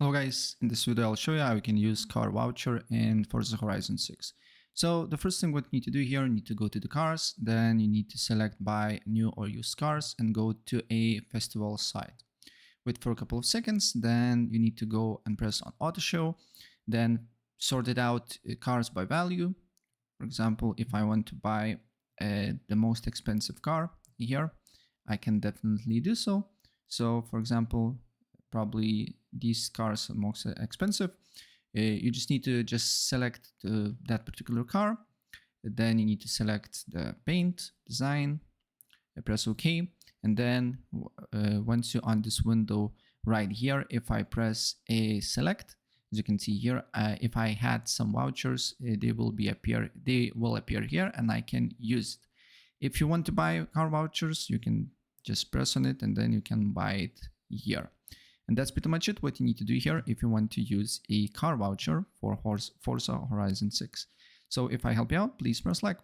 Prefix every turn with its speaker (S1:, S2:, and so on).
S1: Hello guys, in this video I'll show you how you can use car voucher in Forza Horizon 6. So the first thing what you need to do here, you need to go to the cars, then you need to select buy new or used cars and go to a festival site. Wait for a couple of seconds, then you need to go and press on auto show, then sort it out cars by value. For example, if I want to buy the most expensive car here, I can definitely do so. So for example, probably these cars are most expensive. You just need to select that particular car. Then you need to select the paint, design, press OK. And then once you're on this window right here, if I press a select, as you can see here, if I had some vouchers, they will appear here and I can use it. If you want to buy car vouchers, you can just press on it and then you can buy it here. And that's pretty much it what you need to do here if you want to use a car voucher for Forza Horizon 6. So if I help you out, please press like.